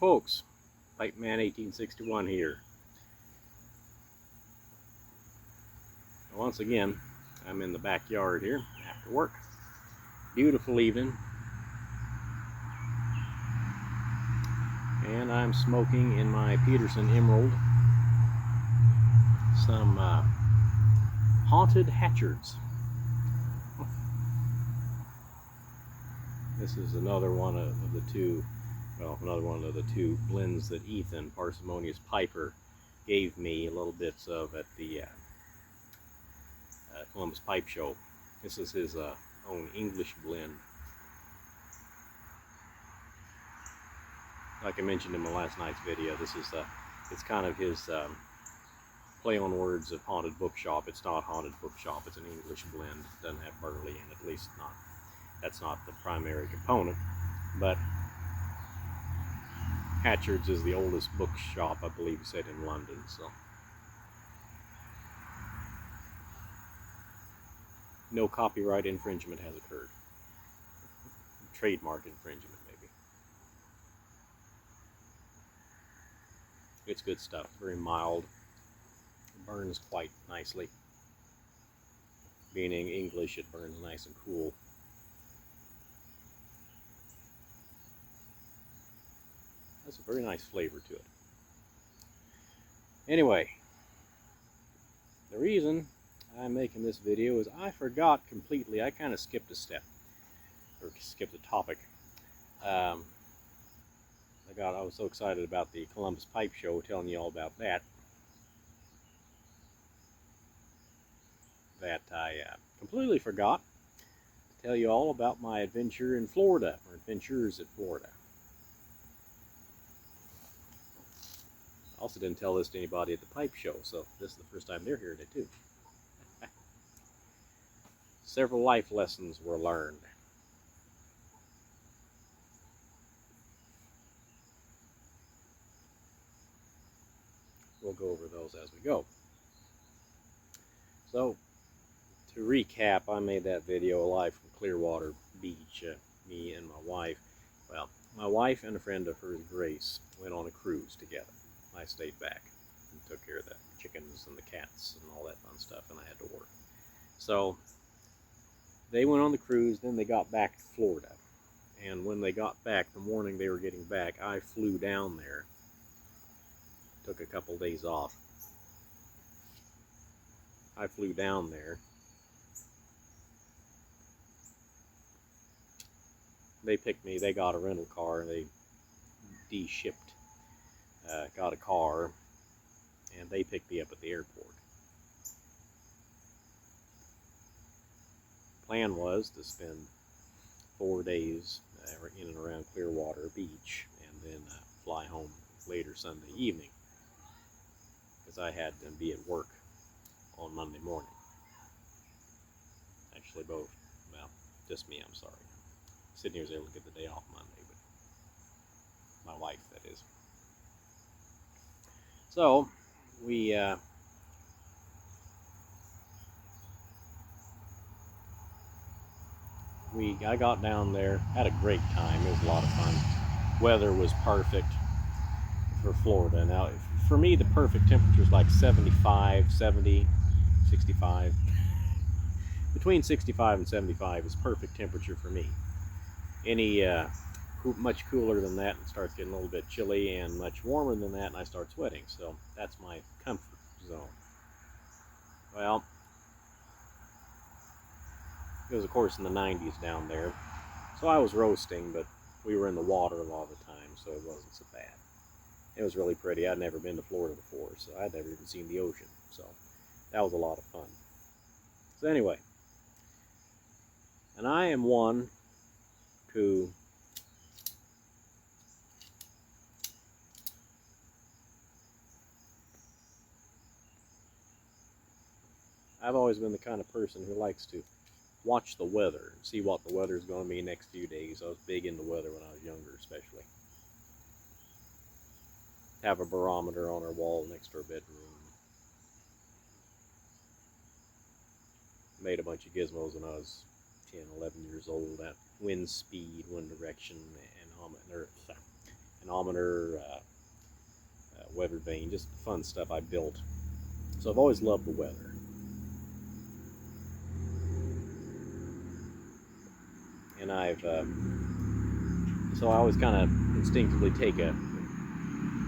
Hello folks, Pipe Man 1861 here. Once again, I'm in the backyard here after work. Beautiful evening. And I'm smoking in my Peterson Emerald some haunted hatchards. This is another one of the two blends that Ethan, Parsimonious Piper, gave me a little bits of at the Columbus Pipe Show. This is his own English blend. Like I mentioned in my last night's video, this is it's kind of his play on words of haunted bookshop. It's not haunted bookshop, it's an English blend. It doesn't have burley in it, at least not. That's not the primary component. But Hatchard's is the oldest bookshop, I believe he said, in London. So no copyright infringement has occurred. Trademark infringement, maybe. It's good stuff. Very mild. It burns quite nicely. Being in English, it burns nice and cool. Has a very nice flavor to it. Anyway, the reason I'm making this video is I forgot completely. I kind of skipped a step, or skipped a topic. I was so excited about the Columbus Pipe Show, telling you all about that, I completely forgot to tell you all about my adventure in Florida, or adventures at Florida. I also didn't tell this to anybody at the pipe show, so this is the first time they're hearing it too. Several life lessons were learned. We'll go over those as we go. So, to recap, I made that video live from Clearwater Beach. Me and my wife, well, my wife and a friend of hers, Grace, went on a cruise together. I stayed back and took care of the chickens and the cats and all that fun stuff, and I had to work. So they went on the cruise, then they got back to Florida. And when they got back, the morning they were getting back, I flew down there. Took a couple days off. I flew down there. They picked me, they got a rental car, they de-shipped. Got a car, and they picked me up at the airport. Plan was to spend 4 days in and around Clearwater Beach, and then fly home later Sunday evening, because I had to be at work on Monday morning. Actually, both. Well, just me, I'm sorry. Sydney was able to get the day off Monday, but my wife, that is. So, I got down there, had a great time. It was a lot of fun. Weather was perfect for Florida. Now, for me, the perfect temperature is like 75, 70, 65. Between 65 and 75 is perfect temperature for me. Any much cooler than that, it starts getting a little bit chilly, and much warmer than that, and I start sweating. So that's my comfort zone. Well, it was of course in the 90s down there, so I was roasting, but we were in the water a lot of the time, so it wasn't so bad. It was really pretty. I'd never been to Florida before, so I'd never even seen the ocean, so that was a lot of fun. So anyway, and I am one who I've always been the kind of person who likes to watch the weather and see what the weather's going to be next few days. I was big into weather when I was younger, especially. Have a barometer on our wall next to our bedroom. Made a bunch of gizmos when I was 10, 11 years old. That wind speed, wind direction, and anemometer, weather vane, just fun stuff I built. So I've always loved the weather. And so I always kind of instinctively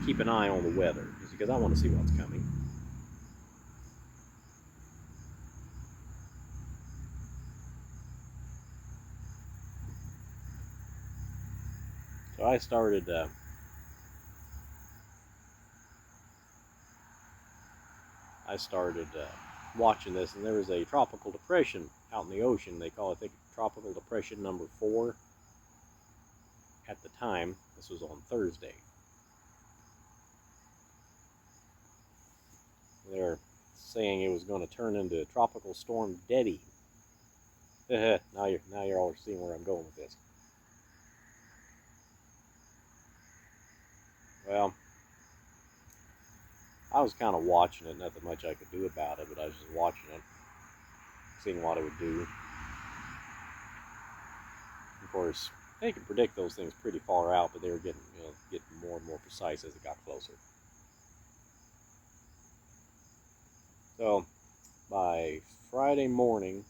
keep an eye on the weather, because I want to see what's coming. So I started watching this, and there was a tropical depression out in the ocean. They call it, I think, tropical depression number 4 at the time. This was on Thursday. They're saying it was going to turn into tropical storm Debbie. now you're all seeing where I'm going with this. Well, I was kind of watching it. Nothing much I could do about it, but I was just watching it, seeing what it would do. Of course, they could predict those things pretty far out, but they were getting more and more precise as it got closer. So by Friday morning,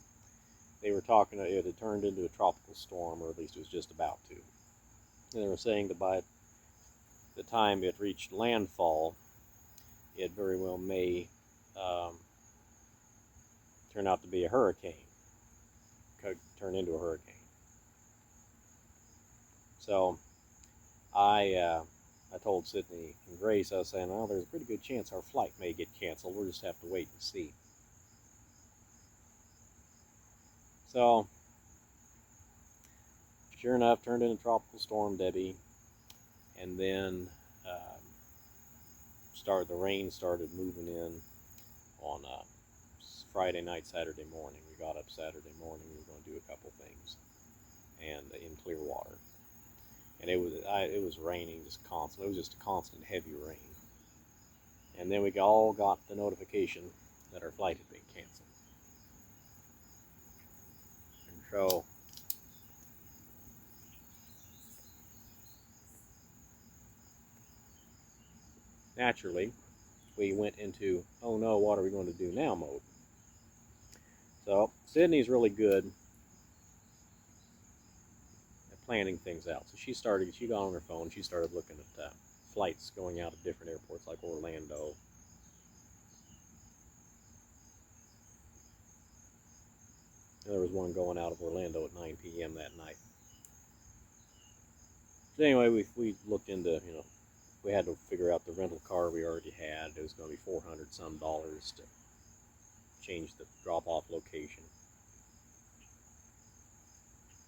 they were talking. It had turned into a tropical storm, or at least it was just about to. And they were saying that by the time it reached landfall, it very well may turn out to be a hurricane. Could turn into a hurricane. So I told Sydney and Grace, I was saying, well, there's a pretty good chance our flight may get canceled. We'll just have to wait and see. So, sure enough, turned into Tropical Storm Debbie, and then the rain started moving in on Friday night, Saturday morning. We got up Saturday morning. We were going to do a couple things, and in clear water. And it was raining just constant. It was just a constant heavy rain. And then we all got the notification that our flight had been canceled. And so naturally, we went into, oh no, what are we going to do now mode. So Sydney's really good at planning things out. So she got on her phone, she started looking at flights going out of different airports like Orlando. There was one going out of Orlando at 9 p.m. that night. So anyway, we looked into, we had to figure out the rental car we already had. It was going to be $400 some to change the drop-off location.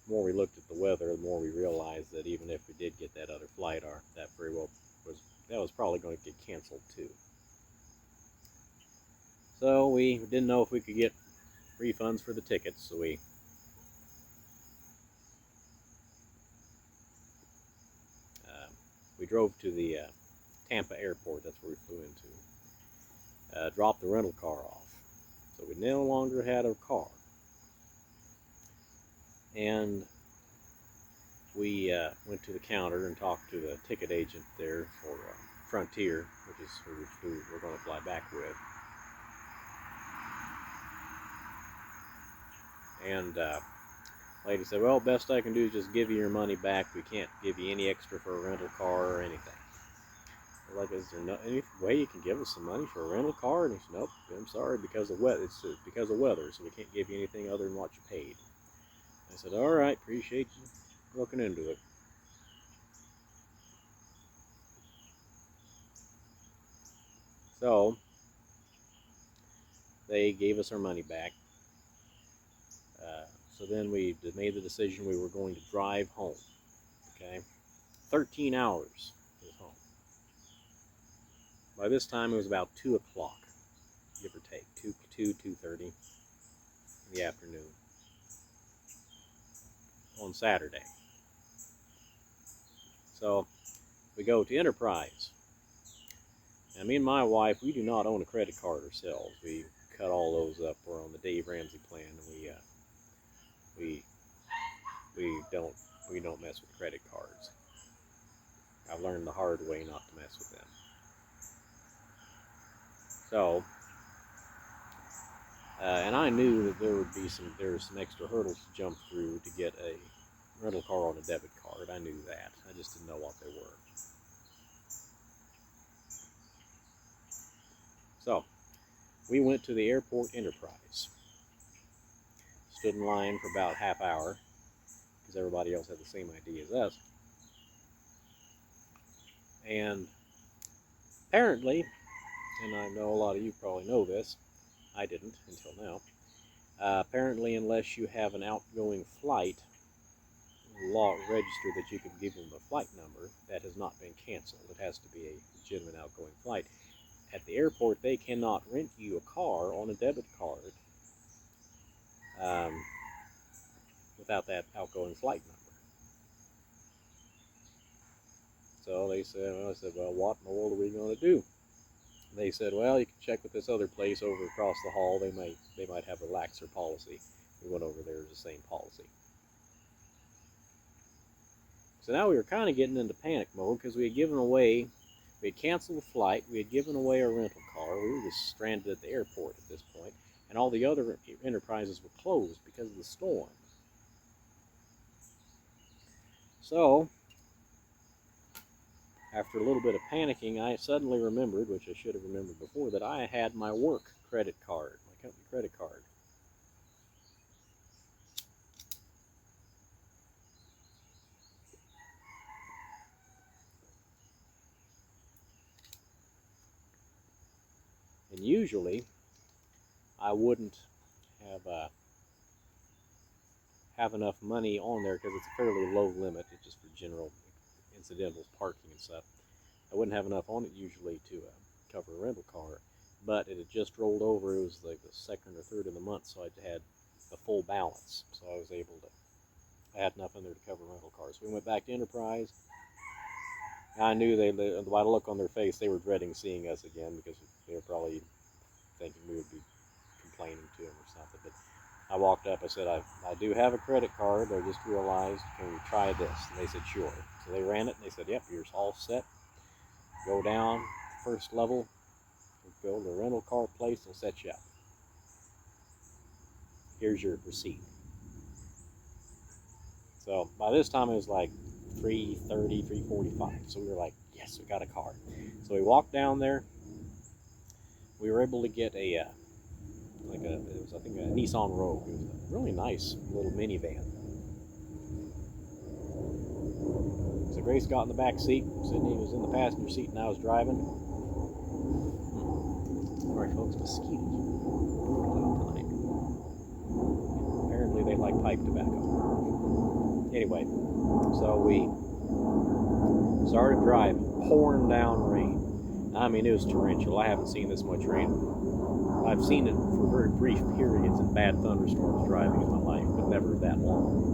The more we looked at the weather, the more we realized that even if we did get that other flight, that was probably going to get canceled too. So we didn't know if we could get refunds for the tickets, so we drove to the Tampa airport. That's where we flew into. Dropped the rental car off, so we no longer had a car. And we went to the counter and talked to the ticket agent there for Frontier, which is who we're going to fly back with. And lady said, well, best I can do is just give you your money back. We can't give you any extra for a rental car or anything. We're like, is there any way you can give us some money for a rental car? And he said, nope, I'm sorry, because of weather. It's because of weather, so we can't give you anything other than what you paid. I said, all right, appreciate you looking into it. So they gave us our money back. So then we made the decision we were going to drive home. Okay, 13 hours was home. By this time it was about 2 o'clock, give or take, 2:30 in the afternoon on Saturday. So we go to Enterprise. Now, me and my wife, we do not own a credit card ourselves. We cut all those up. We're on the Dave Ramsey plan, and we don't mess with credit cards. I've learned the hard way not to mess with them. So, and I knew that there were some extra hurdles to jump through to get a rental car on a debit card. I knew that. I just didn't know what they were. So, we went to the airport Enterprise. Stood in line for about half hour because everybody else had the same idea as us. And apparently, and I know a lot of you probably know this, I didn't until now. Apparently, unless you have an outgoing flight law register that you can give them the flight number, that has not been canceled. It has to be a legitimate outgoing flight. At the airport, they cannot rent you a car on a debit card without that outgoing flight number. So they said, well, I said, well, what in the world are we going to do? They said, well, you can check with this other place over across the hall. They might have a laxer policy. We went over there, it was the same policy. So now we were kind of getting into panic mode because we had canceled the flight, we had given away our rental car, we were just stranded at the airport at this point, and all the other enterprises were closed because of the storm. So, after a little bit of panicking, I suddenly remembered, which I should have remembered before, that I had my work credit card, my company credit card. And usually, I wouldn't have enough money on there because it's a fairly low limit. It's just for general incidentals, parking and stuff. I wouldn't have enough on it usually to cover a rental car, but it had just rolled over. It was like the second or third of the month, so I had a full balance. So I was able to, I had enough in there to cover rental cars. So we went back to Enterprise. I knew by the look on their face, they were dreading seeing us again because they were probably thinking we would be complaining to them or something. But I walked up, I said, I do have a credit card, I just realized, can we try this? And they said, sure. So they ran it, and they said, yep, you're all set. Go down, first level, go to the rental car place, they'll set you up. Here's your receipt. So by this time it was like 3:30, 3:45. So we were like, yes, we got a car. So we walked down there. We were able to get it was, I think, a Nissan Rogue. It was a really nice little minivan. So Grace got in the back seat. Sydney was in the passenger seat, and I was driving. All right, folks, mosquitoes. Tonight. Apparently, they like pipe tobacco. Anyway, so we started driving, pouring down rain. I mean, it was torrential. I haven't seen this much rain. I've seen it for very brief periods in bad thunderstorms driving in my life, but never that long.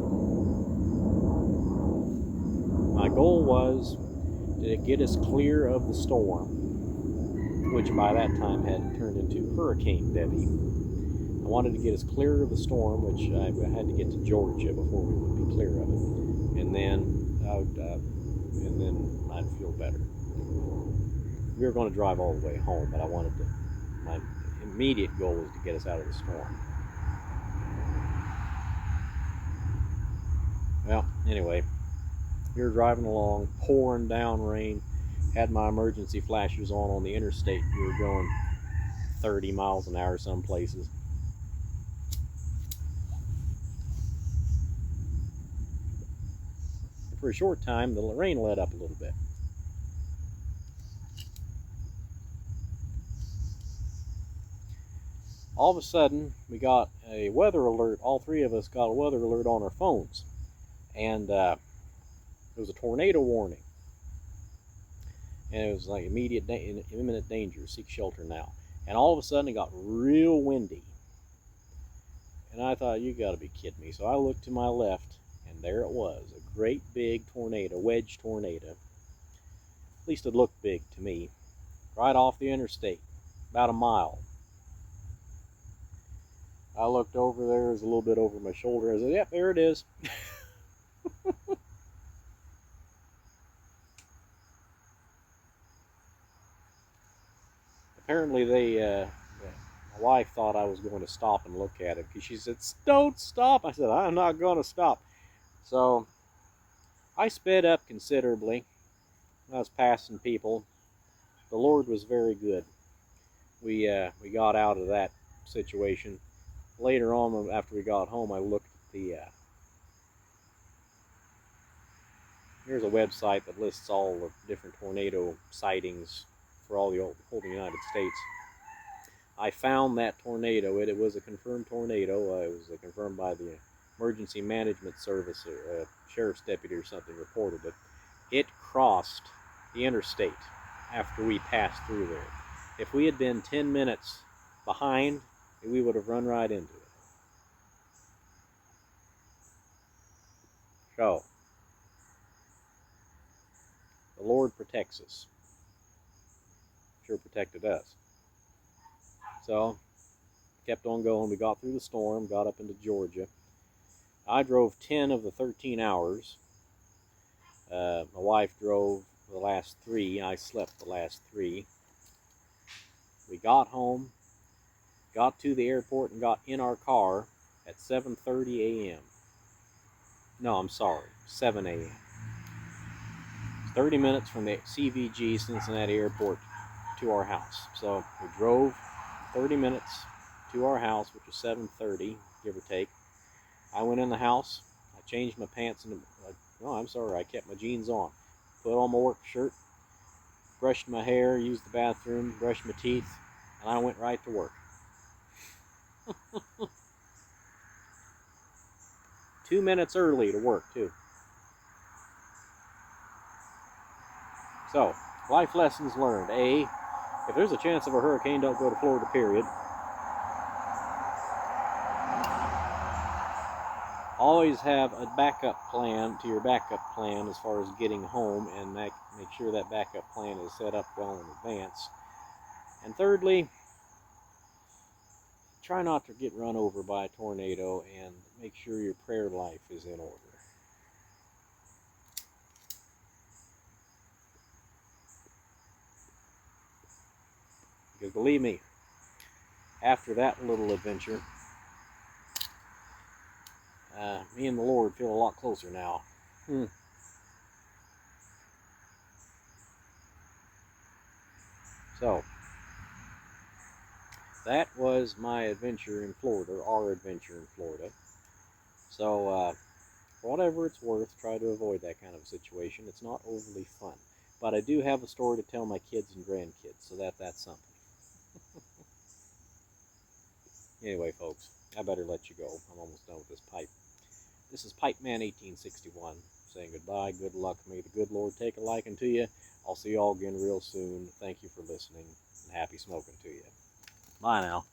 My goal was to get us clear of the storm, which by that time had turned into Hurricane Debbie. I wanted to get us clear of the storm, which I had to get to Georgia before we would be clear of it, and then I'd feel better. We were going to drive all the way home, but my immediate goal was to get us out of the storm. Well, anyway, we were driving along, pouring down rain, had my emergency flashers on the interstate. We were going 30 miles an hour some places. For a short time, the rain let up a little bit. All of a sudden, we got a weather alert. All three of us got a weather alert on our phones. And it was a tornado warning. And it was like imminent danger, seek shelter now. And all of a sudden, it got real windy. And I thought, you got to be kidding me. So I looked to my left, and there it was, a great big tornado, wedge tornado. At least it looked big to me. Right off the interstate, about a mile. I looked over there, it was a little bit over my shoulder. I said, yep, there it is. apparently my wife thought I was going to stop and look at it because she said, "Don't stop." I said, "I'm not going to stop." So I sped up considerably. I was passing people. The Lord was very good. We got out of that situation. Later on, after we got home, I looked at here's a website that lists all the different tornado sightings for all the whole United States. I found that tornado. It was a confirmed tornado. It was confirmed by the Emergency Management Service, or a sheriff's deputy or something reported it. It crossed the interstate after we passed through there. If we had been 10 minutes behind, we would have run right into it. So, the Lord protects us. Sure protected us. So, kept on going. We got through the storm, got up into Georgia. I drove 10 of the 13 hours. My wife drove the last 3. I slept the last 3. We got home, got to the airport, and got in our car at 7:30 a.m. No, I'm sorry, 7 a.m. 30 minutes from the CVG Cincinnati Airport to our house. So we drove 30 minutes to our house, which was 7:30, give or take. I went in the house. I changed my pants and I kept my jeans on. Put on my work shirt, brushed my hair, used the bathroom, brushed my teeth, and I went right to work. 2 minutes early to work, too. So, life lessons learned. A, if there's a chance of a hurricane, don't go to Florida, period. Always have a backup plan to your backup plan as far as getting home, and make sure that backup plan is set up well in advance. And thirdly, try not to get run over by a tornado, and make sure your prayer life is in order. Because believe me, after that little adventure, me and the Lord feel a lot closer now. So, that was my adventure in Florida, our adventure in Florida. So, for whatever it's worth, try to avoid that kind of a situation. It's not overly fun. But I do have a story to tell my kids and grandkids, so that's something. Anyway, folks, I better let you go. I'm almost done with this pipe. This is Pipeman 1861 saying goodbye, good luck. May the good Lord take a liking to you. I'll see you all again real soon. Thank you for listening, and happy smoking to you. Bye now.